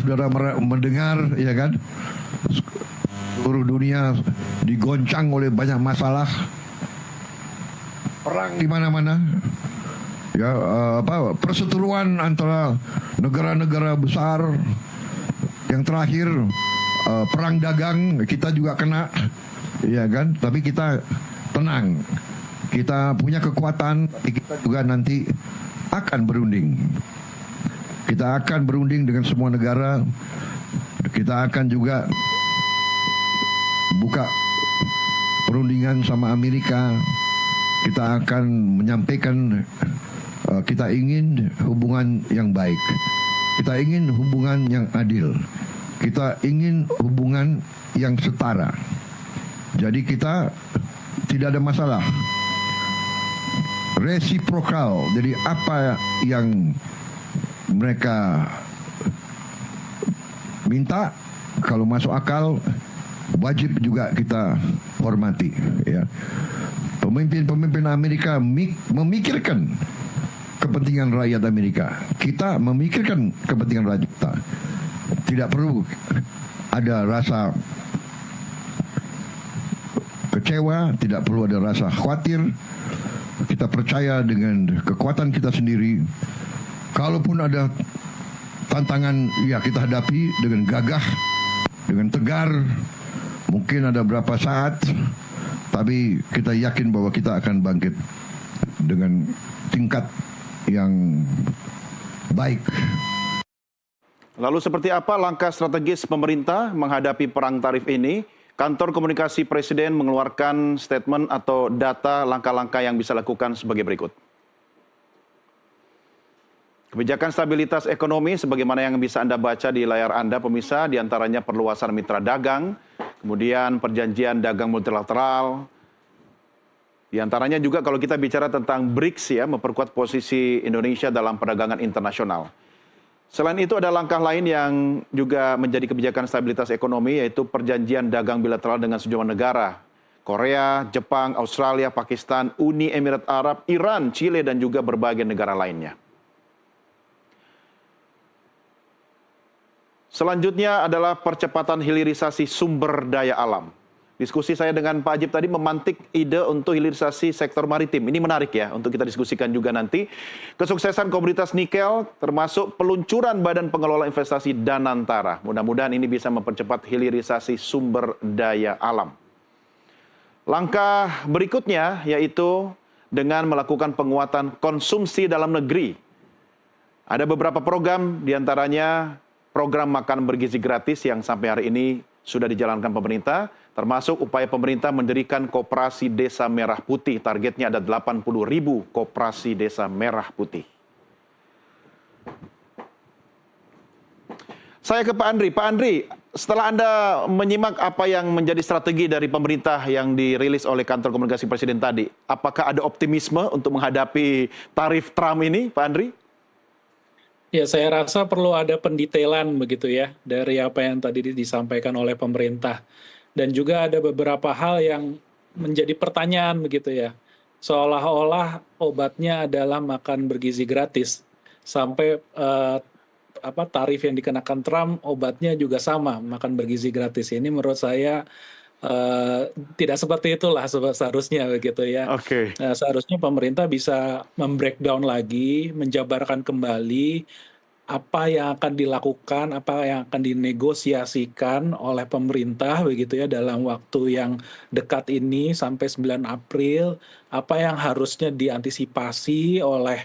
saudara mendengar, ya kan, seluruh dunia digoncang oleh banyak masalah, perang di mana-mana, ya, perseteruan antara negara-negara besar. Yang terakhir perang dagang kita juga kena, ya kan, tapi kita tenang, kita punya kekuatan, tapi kita juga nanti akan berunding. Kita akan berunding dengan semua negara. Kita akan juga buka perundingan sama Amerika. Kita akan menyampaikan kita ingin hubungan yang baik. Kita ingin hubungan yang adil. Kita ingin hubungan yang setara. Jadi kita tidak ada masalah. Resiprokal. Jadi apa yang mereka minta, kalau masuk akal, wajib juga kita hormati, ya. Pemimpin-pemimpin Amerika memikirkan kepentingan rakyat Amerika. Kita memikirkan kepentingan rakyat kita. Tidak perlu ada rasa kecewa, tidak perlu ada rasa khawatir. Kita percaya dengan kekuatan kita sendiri. Kalaupun ada tantangan, ya kita hadapi dengan gagah, dengan tegar. Mungkin ada berapa saat, tapi kita yakin bahwa kita akan bangkit dengan tingkat yang baik. Lalu seperti apa langkah strategis pemerintah menghadapi perang tarif ini? Kantor Komunikasi Presiden mengeluarkan statement atau data langkah-langkah yang bisa dilakukan sebagai berikut. Kebijakan stabilitas ekonomi sebagaimana yang bisa Anda baca di layar Anda pemirsa, diantaranya perluasan mitra dagang, kemudian perjanjian dagang multilateral, diantaranya juga kalau kita bicara tentang BRICS, ya, memperkuat posisi Indonesia dalam perdagangan internasional. Selain itu ada langkah lain yang juga menjadi kebijakan stabilitas ekonomi, yaitu perjanjian dagang bilateral dengan sejumlah negara. Korea, Jepang, Australia, Pakistan, Uni Emirat Arab, Iran, Chile, dan juga berbagai negara lainnya. Selanjutnya adalah percepatan hilirisasi sumber daya alam. Diskusi saya dengan Pak Ajib tadi memantik ide untuk hilirisasi sektor maritim. Ini menarik ya untuk kita diskusikan juga nanti. Kesuksesan komoditas nikel termasuk peluncuran Badan Pengelola Investasi Danantara. Mudah-mudahan ini bisa mempercepat hilirisasi sumber daya alam. Langkah berikutnya yaitu dengan melakukan penguatan konsumsi dalam negeri. Ada beberapa program, diantaranya program makan bergizi gratis yang sampai hari ini sudah dijalankan pemerintah, termasuk upaya pemerintah mendirikan Koperasi Desa Merah Putih. Targetnya ada 80.000 Koperasi Desa Merah Putih. Saya ke Pak Andri. Pak Andri, setelah Anda menyimak apa yang menjadi strategi dari pemerintah yang dirilis oleh Kantor Komunikasi Presiden tadi, apakah ada optimisme untuk menghadapi tarif Trump ini, Pak Andri? Ya, saya rasa perlu ada pendetailan begitu ya dari apa yang tadi disampaikan oleh pemerintah. Dan juga ada beberapa hal yang menjadi pertanyaan begitu ya. Seolah-olah obatnya adalah makan bergizi gratis. Sampai tarif yang dikenakan Trump, obatnya juga sama, makan bergizi gratis. Ini menurut saya tidak seperti itulah seharusnya begitu ya. Oke. Seharusnya pemerintah bisa membreakdown lagi, menjabarkan kembali apa yang akan dilakukan, apa yang akan dinegosiasikan oleh pemerintah begitu ya dalam waktu yang dekat ini sampai 9 April, apa yang harusnya diantisipasi oleh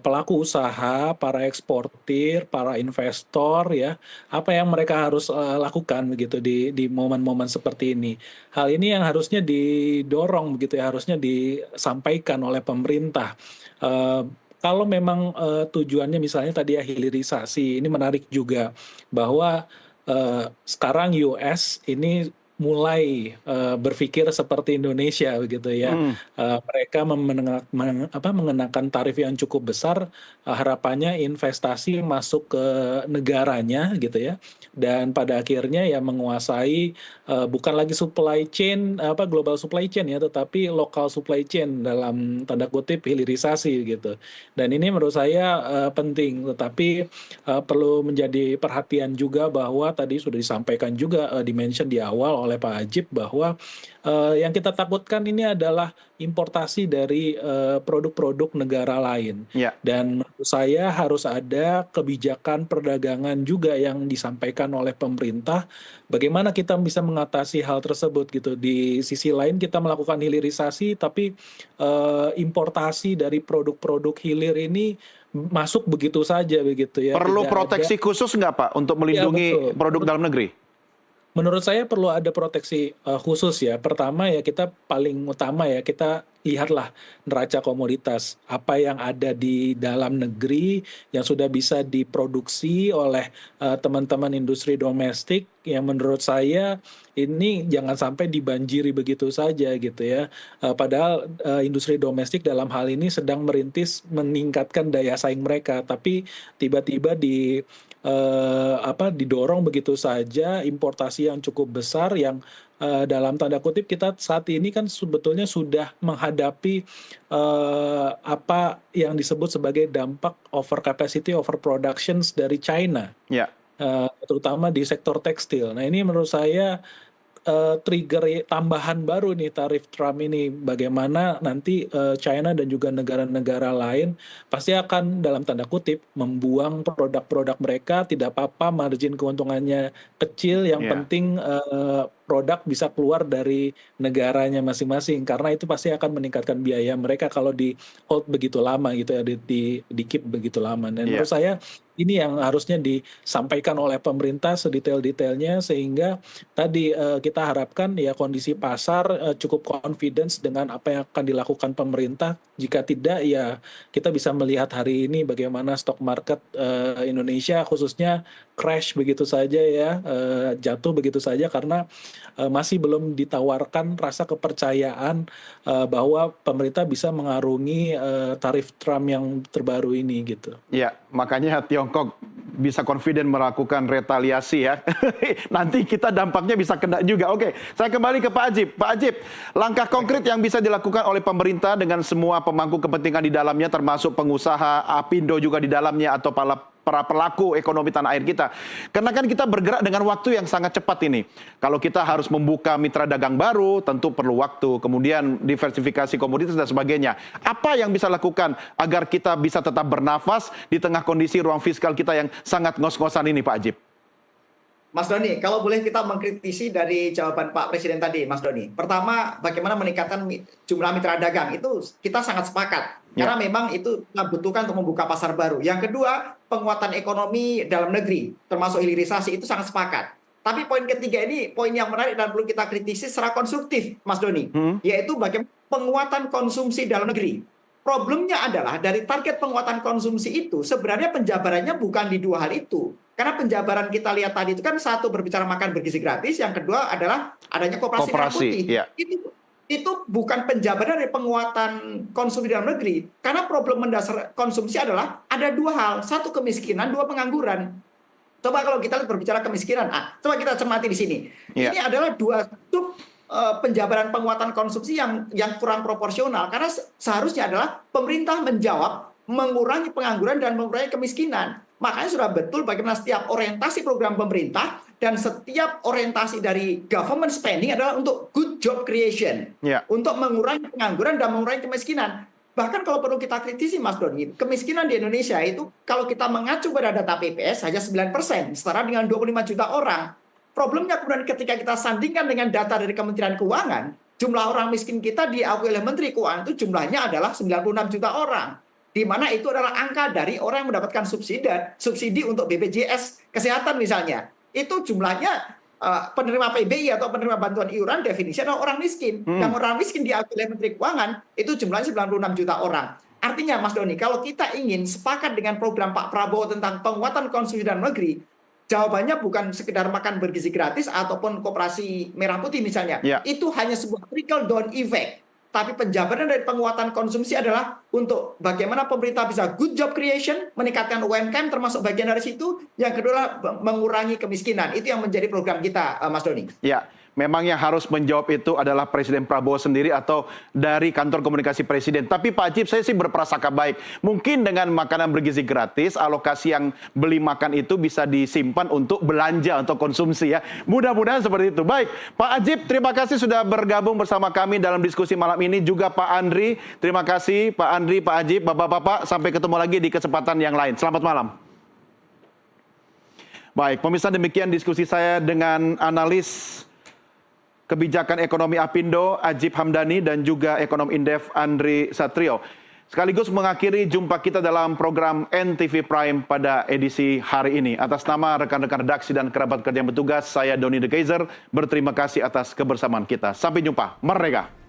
pelaku usaha, para eksportir, para investor ya, apa yang mereka harus lakukan begitu di momen-momen seperti ini. Hal ini yang harusnya didorong begitu ya, harusnya disampaikan oleh pemerintah. Kalau memang tujuannya misalnya tadi ya hilirisasi, ini menarik juga bahwa sekarang US ini mulai berpikir seperti Indonesia begitu ya. Hmm. Mereka mengenakan tarif yang cukup besar, harapannya investasi masuk ke negaranya gitu ya. Dan pada akhirnya ya menguasai bukan lagi supply chain global supply chain ya, tetapi lokal supply chain dalam tanda kutip hilirisasi gitu. Dan ini menurut saya penting, tetapi perlu menjadi perhatian juga bahwa tadi sudah disampaikan juga dimention di awal oleh Pak Ajib bahwa yang kita takutkan ini adalah importasi dari produk-produk negara lain. Ya. Dan menurut saya harus ada kebijakan perdagangan juga yang disampaikan oleh pemerintah. Bagaimana kita bisa mengatasi hal tersebut gitu. Di sisi lain kita melakukan hilirisasi, tapi importasi dari produk-produk hilir ini masuk begitu saja begitu ya. Perlu Tidak ada. proteksi khusus nggak Pak untuk Ya, melindungi betul. produk dalam negeri? Menurut saya perlu ada proteksi khusus ya. Pertama ya kita paling utama ya kita lihatlah neraca komoditas apa yang ada di dalam negeri yang sudah bisa diproduksi oleh teman-teman industri domestik yang menurut saya ini jangan sampai dibanjiri begitu saja gitu ya. Padahal industri domestik dalam hal ini sedang merintis meningkatkan daya saing mereka, tapi tiba-tiba didorong begitu saja importasi yang cukup besar yang dalam tanda kutip kita saat ini kan sebetulnya sudah menghadapi apa yang disebut sebagai dampak overcapacity, overproductions dari China, Ya. terutama di sektor tekstil. Nah ini menurut saya trigger tambahan baru nih tarif Trump ini. Bagaimana nanti China dan juga negara-negara lain pasti akan dalam tanda kutip membuang produk-produk mereka, tidak apa-apa margin keuntungannya kecil, yang Ya. penting produk bisa keluar dari negaranya masing-masing, karena itu pasti akan meningkatkan biaya mereka kalau di hold begitu lama gitu ya, di keep begitu lama. Dan Iya. menurut saya ini yang harusnya disampaikan oleh pemerintah sedetail-detailnya sehingga tadi kita harapkan ya kondisi pasar cukup confidence dengan apa yang akan dilakukan pemerintah. Jika tidak ya kita bisa melihat hari ini bagaimana stock market Indonesia khususnya crash begitu saja ya, jatuh begitu saja karena masih belum ditawarkan rasa kepercayaan bahwa pemerintah bisa mengarungi tarif Trump yang terbaru ini gitu. Ya, makanya Tiongkok bisa confident melakukan retaliasi ya. Nanti kita dampaknya bisa kena juga. Oke, saya kembali ke Pak Ajib. Pak Ajib, langkah konkret yang bisa dilakukan oleh pemerintah dengan semua pemangku kepentingan di dalamnya, termasuk pengusaha, Apindo juga di dalamnya, atau para pelaku ekonomi tanah air kita. Karena kan kita bergerak dengan waktu yang sangat cepat ini. Kalau kita harus membuka mitra dagang baru, tentu perlu waktu. Kemudian diversifikasi komoditas dan sebagainya. Apa yang bisa lakukan agar kita bisa tetap bernafas di tengah kondisi ruang fiskal kita yang sangat ngos-ngosan ini, Pak Ajib? Mas Doni, kalau boleh kita mengkritisi dari jawaban Pak Presiden tadi, Mas Doni. Pertama, bagaimana meningkatkan jumlah mitra dagang, itu kita sangat sepakat. Karena memang itu kita butuhkan untuk membuka pasar baru. Yang kedua, penguatan ekonomi dalam negeri, termasuk hilirisasi, itu sangat sepakat. Tapi poin ketiga ini, poin yang menarik dan perlu kita kritisi secara konstruktif, Mas Doni. Yaitu bagaimana penguatan konsumsi dalam negeri. Problemnya adalah dari target penguatan konsumsi itu, sebenarnya penjabarannya bukan di dua hal itu. Karena penjabaran kita lihat tadi itu kan satu berbicara makan bergizi gratis, yang kedua adalah adanya koperasi merah putih. Ya. Itu bukan penjabaran dari penguatan konsumsi dalam negeri. Karena problem mendasar konsumsi adalah ada dua hal. Satu kemiskinan, dua pengangguran. Coba kalau kita berbicara kemiskinan, coba kita cermati di sini. Ya. Ini adalah dua sub penjabaran penguatan konsumsi yang kurang proporsional. Karena seharusnya adalah pemerintah menjawab mengurangi pengangguran dan mengurangi kemiskinan. Makanya sudah betul bagaimana setiap orientasi program pemerintah dan setiap orientasi dari government spending adalah untuk good job creation. Ya. Untuk mengurangi pengangguran dan mengurangi kemiskinan. Bahkan kalau perlu kita kritisi, Mas Doni, kemiskinan di Indonesia itu kalau kita mengacu pada data PPS hanya 9%, setara dengan 25 juta orang. Problemnya kemudian ketika kita sandingkan dengan data dari Kementerian Keuangan, jumlah orang miskin kita diakui oleh Menteri Keuangan itu jumlahnya adalah 96 juta orang. Di mana itu adalah angka dari orang yang mendapatkan subsidi untuk BPJS Kesehatan misalnya. Itu jumlahnya penerima PBI atau penerima bantuan iuran definisi adalah orang miskin. Yang orang miskin diakui oleh Menteri Keuangan itu jumlahnya 96 juta orang. Artinya Mas Doni, kalau kita ingin sepakat dengan program Pak Prabowo tentang penguatan konsumsi dalam negeri, jawabannya bukan sekedar makan bergizi gratis ataupun koperasi merah putih misalnya. Ya. Itu hanya sebuah trickle down effect. Tapi penjabaran dari penguatan konsumsi adalah untuk bagaimana pemerintah bisa good job creation, meningkatkan UMKM termasuk bagian dari situ. Yang kedua mengurangi kemiskinan. Itu yang menjadi program kita, Mas Doni. Ya, memang yang harus menjawab itu adalah Presiden Prabowo sendiri atau dari kantor komunikasi Presiden. Tapi Pak Ajib, saya sih berprasangka baik. Mungkin dengan makanan bergizi gratis, alokasi yang beli makan itu bisa disimpan untuk belanja, untuk konsumsi ya. Mudah-mudahan seperti itu. Baik, Pak Ajib, terima kasih sudah bergabung bersama kami dalam diskusi malam ini. Juga Pak Andri, terima kasih Pak Andri, Pak Ajib, Bapak-Bapak. Sampai ketemu lagi di kesempatan yang lain. Selamat malam. Baik, pemirsa, demikian diskusi saya dengan analis kebijakan ekonomi Apindo, Ajib Hamdani, dan juga ekonom Indef, Andri Satrio. Sekaligus mengakhiri jumpa kita dalam program NTV Prime pada edisi hari ini. Atas nama rekan-rekan redaksi dan kerabat kerja yang bertugas, saya Doni De Kaiser, berterima kasih atas kebersamaan kita. Sampai jumpa. Merdeka!